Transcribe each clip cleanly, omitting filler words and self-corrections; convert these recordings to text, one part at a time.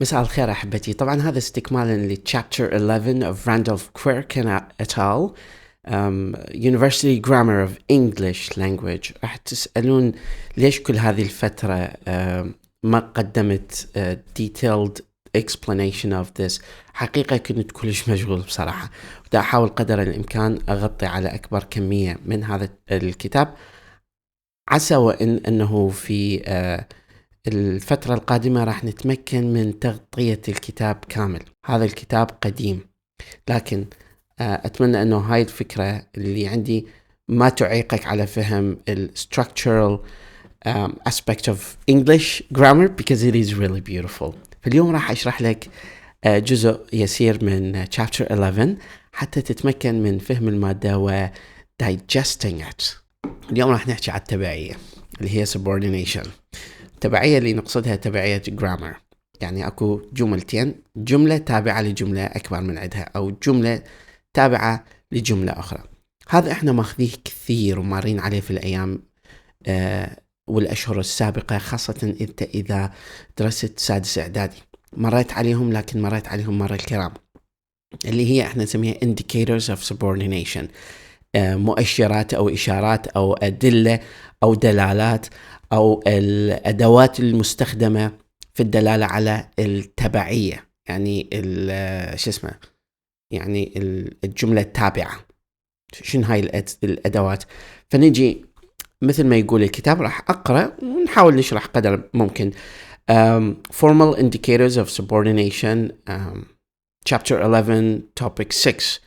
مساء الخير أحبتي. طبعا هذا استكمالا لchapter 11 of Randolph Quirk et al. University Grammar of English Language. راح تسألون ليش كل هذه الفترة ما قدمت detailed explanation of this. حقيقة كنت كلش مشغول بصراحة، ودا أحاول قدر الإمكان أغطي على أكبر كمية من هذا الكتاب، عسى أنه في الفترة القادمة راح نتمكن من تغطية الكتاب كامل. هذا الكتاب قديم، لكن أتمنى أنه هاي الفكرة اللي عندي ما تعيقك على فهم structural aspect of English grammar because it is really beautiful. فاليوم راح أشرح لك جزء يسير من chapter 11 حتى تتمكن من فهم المادة و digesting it. اليوم راح نحكي على التبعية اللي هي subordination. التبعية اللي نقصدها تبعية grammar، يعني أكو جملتين، جملة تابعة لجملة أكبر من عدها، أو جملة تابعة لجملة أخرى. هذا إحنا ماخذيه كثير ومارين عليه في الأيام والأشهر السابقة، خاصة إذا درست سادس إعدادي مريت عليهم، لكن مريت عليهم مرة الكرام، اللي هي إحنا نسميها indicators of subordination، مؤشرات أو إشارات أو أدلة أو دلالات أو الأدوات المستخدمة في الدلالة على التبعية، يعني يعني الجملة التابعة. شنو هاي الأدوات؟ فنجي مثل ما يقول الكتاب، راح أقرأ ونحاول نشرح قدر ممكن. Formal indicators of subordination, chapter 11 topic 6،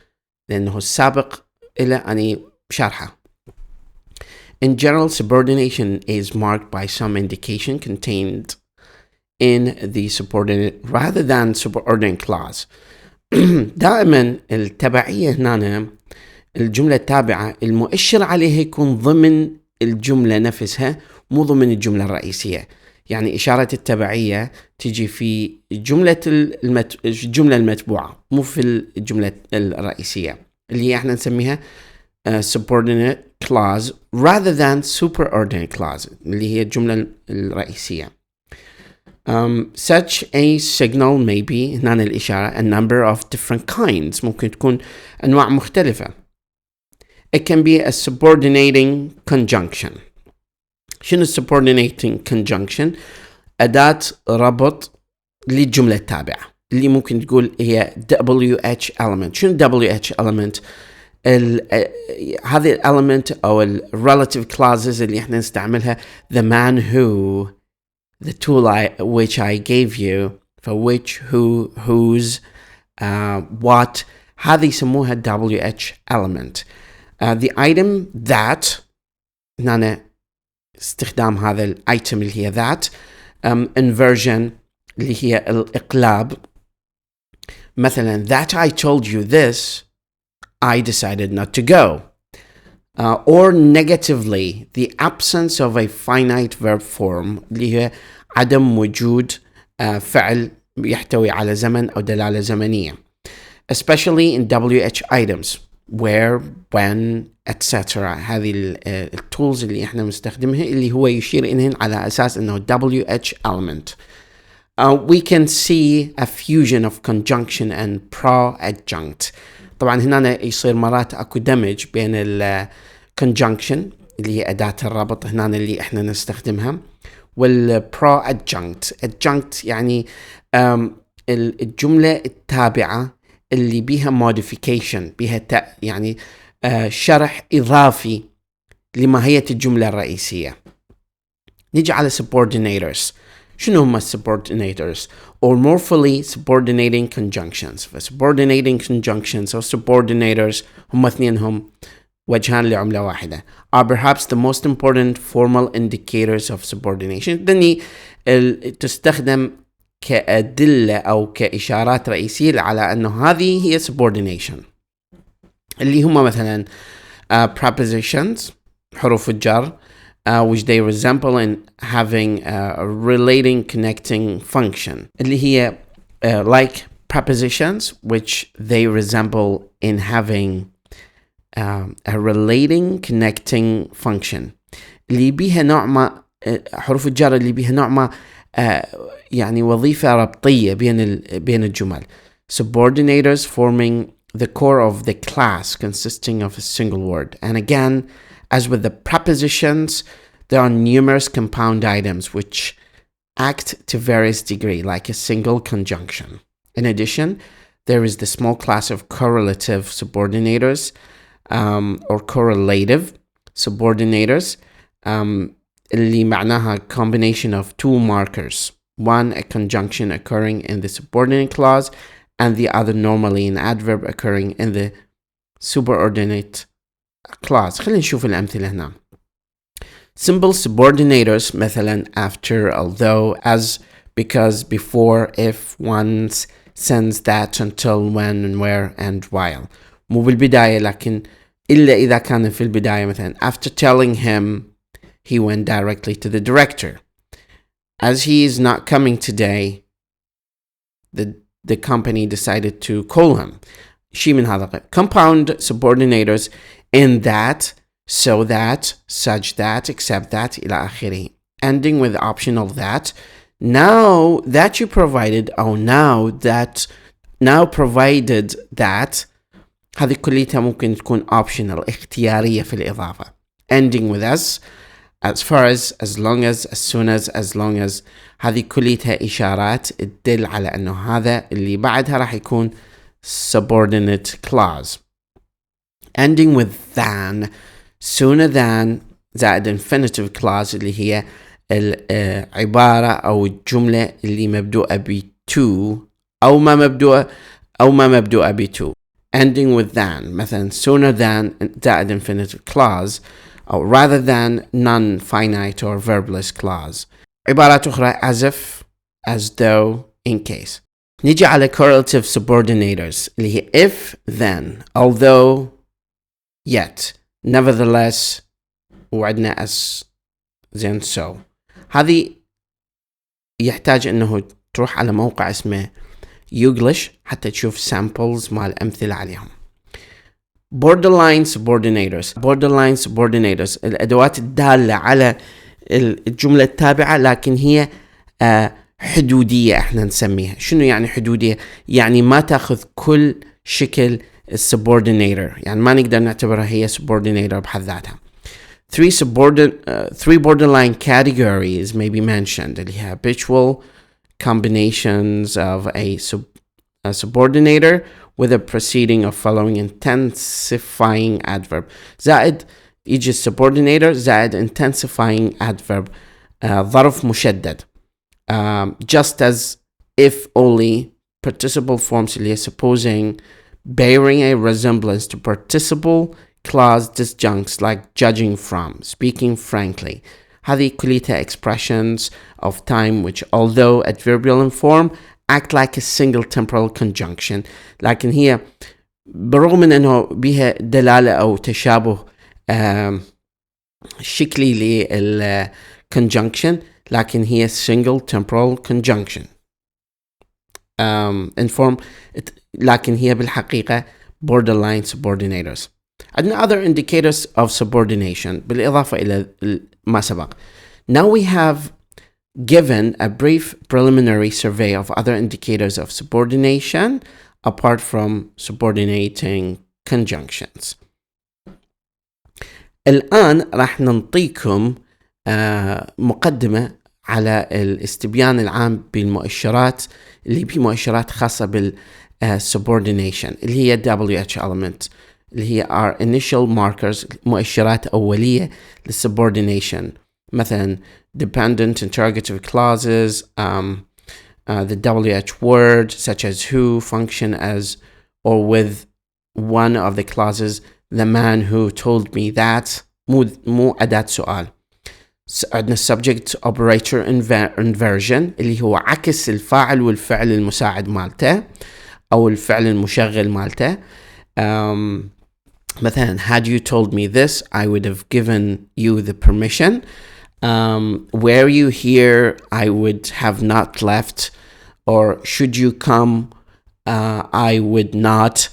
لأنه السابق إلى أني شرحه. In general, subordination is marked by some indication contained in the subordinate rather than subordinate clause. دائما التبعية هنا، الجملة التابعة المؤشر عليها يكون ضمن الجملة نفسها، مو ضمن الجملة الرئيسية. يعني إشارة التبعية تيجي في الجملة المتبوعة، مو في الجملة الرئيسية اللي هي احنا نسميها subordinate clause rather than superordinate clause اللي هي الجملة الرئيسية. Such a signal may be، هنا الإشارة، a number of different kinds، ممكن تكون أنواع مختلفة. It can be a subordinating conjunction. شنو subordinating conjunction؟ أداة ربط للجملة التابعة اللي ممكن تقول هي WH element. شنو WH element؟ هذه element أو relative clauses اللي احنا نستعملها. The man who، the tool which I gave you، for which، who، whose، what، هذه يسموها WH element. The item that، هنا استخدام هذا الايتم اللي هي that. Inversion اللي هي الإقلاب، مثلا that I told you this I decided not to go. Or negatively, the absence of a finite verb form اللي هي عدم وجود فعل يحتوي على زمن أو دلالة زمنية. Especially in WH items where، when، etc. هذه التولز اللي احنا مستخدمها اللي هو يشير إليهن على أساس إنه WH element. We can see a fusion of conjunction and pro-adjunct. طبعا هنا يصير مرات اكو دمج بين conjunction اللي هي أداة الربط هنا اللي احنا نستخدمها، pro-adjunct. adjunct يعني الجملة التابعة اللي بيها modification، بيها يعني شرح إضافي لماهية الجملة الرئيسية. نيجي على subordinators. شنو هم subordinators or more fully subordinating conjunctions؟ subordinating conjunctions or subordinators هم اثنينهم وجهان لعملة واحدة. are perhaps the most important formal indicators of subordination. دني تستخدم كأدلة أو كإشارات رئيسية على أنه هذه هي subordination، اللي هم مثلا prepositions، حروف الجر، which they resemble in having a relating connecting function، اللي هي like prepositions which they resemble in having a relating connecting function، اللي بيها نوع ما حروف الجر اللي بيها نوع ما يعني وظيفة ربطية بين الجمل. Subordinators forming the core of the class consisting of a single word. And again, as with the prepositions, there are numerous compound items which act to various degree like a single conjunction. In addition, there is the small class of correlative subordinators or correlative subordinators اللي معناها combination of two markers. One, a conjunction occurring in the subordinate clause, and the other normally an adverb occurring in the superordinate clause. خلينا نشوف الأمثلة هنا. Simple subordinators مثلا after, although, as, because, before, if, once, since, that, until, when, and where, and while. مو بالبداية لكن إلا إذا كان في البداية مثلا after telling him he went directly to the director. As he is not coming today, the company decided to call him. شي من هذا. Compound subordinators in that, so that, such that, except that, إلى آخره. Ending with optional that. Now that you provided, now provided that. هذه كليتها ممكن تكون optional, اختيارية في الإضافة. Ending with as far as long as soon as long as. هذه كليتها إشارات تدل على أنه هذا اللي بعدها راح يكون subordinate clause. Ending with than, sooner than, زائد infinitive clause اللي هي العبارة أو الجملة اللي مبدوءة ب to أو ما مبدوءة ب to. Ending with than, مثلا sooner than زائد infinitive clause, أو rather than non-finite or verbless clause. عبارات أخرى as if, as though, in case. نيجي على correlative subordinators اللي هي if, then, although, yet, nevertheless, وعدنا as, then, so. هذه يحتاج أنه تروح على موقع اسمه يوغلش حتى تشوف samples مال أمثلة عليهم. borderline subordinators الأدوات الدالة على الجملة التابعة لكن هي حدودية احنا نسميها. شنو يعني حدودية؟ يعني ما تأخذ كل شكل subordinator، يعني ما نقدر نعتبرها هي subordinator بحد ذاتها. Three borderline categories may be mentioned اللي هي habitual combinations of a subordinator with a preceding or following intensifying adverb. زائد يجي subordinator زائد intensifying adverb ظرف مشدد. Just as, if, only, participle forms اللي هي supposing, bearing a resemblance to participle clause disjuncts like judging from, speaking frankly. هذه كلها expressions of time which, although adverbial in form, act like a single temporal conjunction. لكن هي برغم من أنه بها دلالة أو تشابه شكلي لل conjunction لكن هي single temporal conjunction in form، لكن هي بالحقيقة borderline subordinators. عندنا other indicators of subordination بالإضافة إلى ما سبق. Now we have given a brief preliminary survey of other indicators of subordination apart from subordinating conjunctions. الآن راح ننطيكم مقدمة على الاستبيان العام بالمؤشرات اللي هي مؤشرات خاصة بالsubordination اللي هي WH element اللي هي our initial markers، مؤشرات أولية للsubordination. مثلا dependent interrogative clauses, the WH word such as who function as or with one of the clauses, the man who told me that. مو أداة سؤال. عندنا subject operator inversion اللي هو عكس الفاعل والفعل المساعد مالته أو الفعل المشغل مالته. مثلا had you told me this I would have given you the permission. Were you here I would have not left. Or should you come I would not.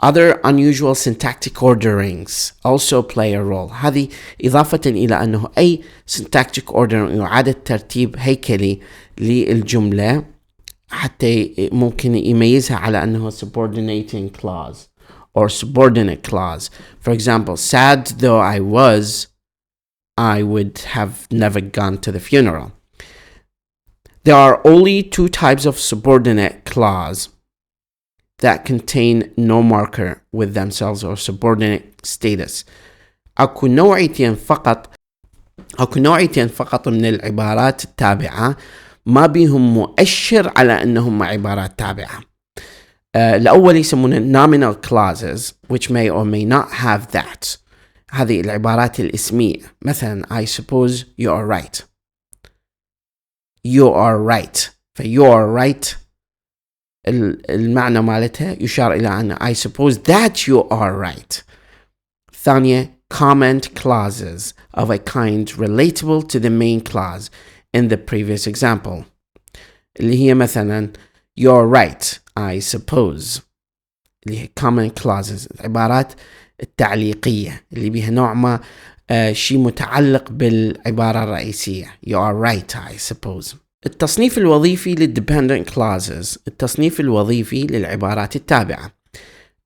Other unusual syntactic orderings also play a role. هذه إضافة إلى أنه أي syntactic ordering إعادة ترتيب هيكلي للجملة حتى ممكن يميزها على أنه subordinating clause or subordinate clause. For example, sad though I was, I would have never gone to the funeral. There are only two types of subordinate clause that contain no marker with themselves or subordinate status. أكو نوعيتين فقط من العبارات التابعة ما بيهم مؤشر على أنهم عبارات تابعة. الأول يسمونه nominal clauses which may or may not have that. هذه العبارات الاسمية. مثلا I suppose you are right. You are right. you are right المعنى مالتها يشار إلى أن I suppose that you are right. ثانية comment clauses of a kind relatable to the main clause in the previous example اللي هي مثلا you're right I suppose اللي هي comment clauses العبارات التعليقية اللي بها نوع ما شيء متعلق بالعبارة الرئيسية you are right I suppose. التصنيف الوظيفي للdependent clauses التصنيف الوظيفي للعبارات التابعة.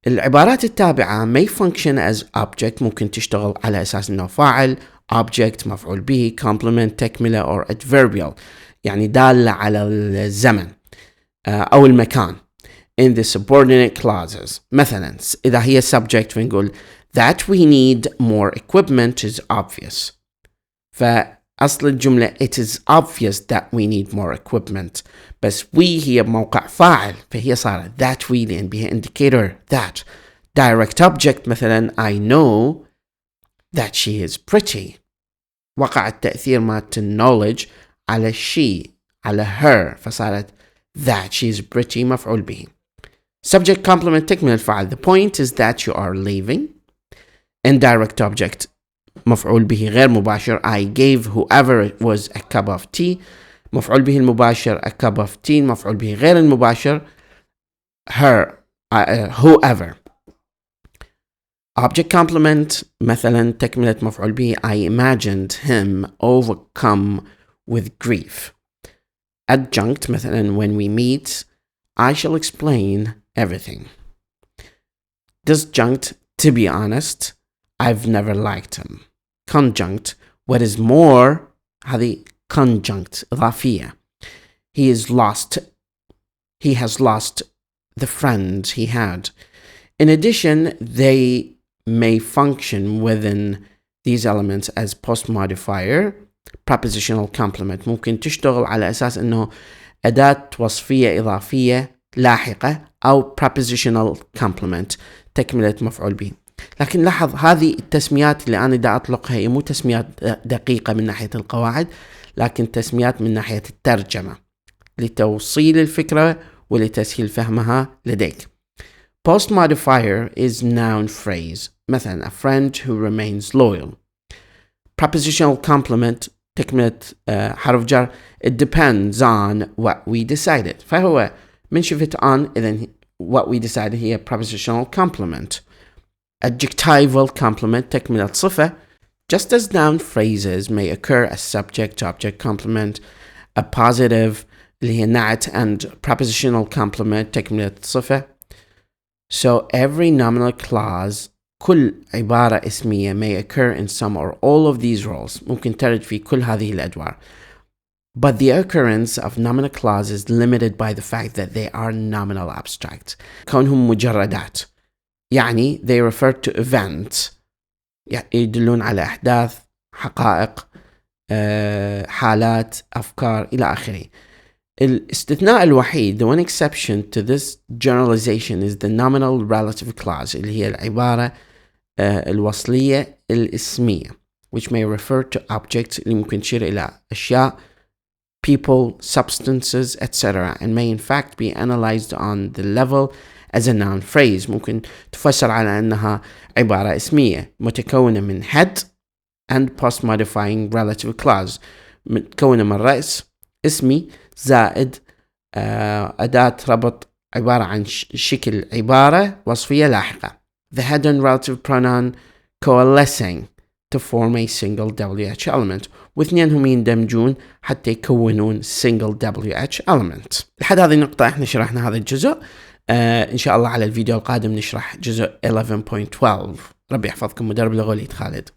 العبارات التابعة may function as object ممكن تشتغل على أساس أنه فاعل object مفعول به complement تكملة or adverbial يعني دالة على الزمن أو المكان. In the subordinate clauses مثلا إذا هي subject فنقول that we need more equipment is obvious. فأصل الجملة it is obvious that we need more equipment بس we هي موقع فاعل فهي صارت that we لأن بها indicator that. Direct object مثلا I know that she is pretty وقع التأثير مالت knowledge على she على her فصارت that she is pretty مفعول به. Subject complement تكمل الفعل the point is that you are leaving. Indirect object مفعول به غير مباشر I gave whoever it was a cup of tea. مفعول به المباشر a cup of tea مفعول به غير المباشر her whoever. Object complement مثلا تكملة مفعول به I imagined him overcome with grief. Adjunct مثلا when we meet I shall explain everything. Disjunct to be honest I've never liked him. Conjunct what is more هذه conjunct إضافية he has lost the friend he had. In addition they may function within these elements as post modifier prepositional complement ممكن تشتغل على أساس أنه أداة وصفية إضافية لاحقة أو prepositional complement تكملة مفعول به. لكن لاحظ هذه التسميات اللي أنا دا أطلقها هي مو تسميات دقيقة من ناحية القواعد لكن تسميات من ناحية الترجمة لتوصيل الفكرة ولتسهيل فهمها لديك. Post modifier is noun phrase مثلا a friend who remains loyal. Prepositional complement تكملة حرف جر it depends on what we decided فهو من شفت on إذن what we decided هي prepositional complement. Adjectival complement تكملة صفة just as noun phrases may occur as subject object complement a positive اللي هي نعت and prepositional complement تكملة صفة. So every nominal clause كل عبارة اسمية may occur in some or all of these roles ممكن ترد في كل هذه الأدوار. But the occurrence of nominal clause is limited by the fact that they are nominal abstract كونهم مجردات يعني they refer to events يدلون على أحداث حقائق حالات أفكار إلى آخره. الاستثناء الوحيد the one exception to this generalization is the nominal relative clause اللي هي العبارة الوصلية الاسمية which may refer to objects اللي ممكن تشير إلى أشياء people, substances, etc. and may in fact be analyzed on the level as a noun phrase ممكن تفسر على أنها عبارة اسمية متكونة من head and post modifying relative clause متكونة من رأس اسمي زائد أداة ربط عبارة عن شكل عبارة وصفية لاحقة. The head and relative pronoun coalescing to form a single WH element، واثنينهم يندمجون حتى يكونون single WH element. لحد هذه النقطة احنا شرحنا هذا الجزء. ان شاء الله على الفيديو القادم نشرح جزء 11.12. ربي يحفظكم. مدرب لغة وليد خالد.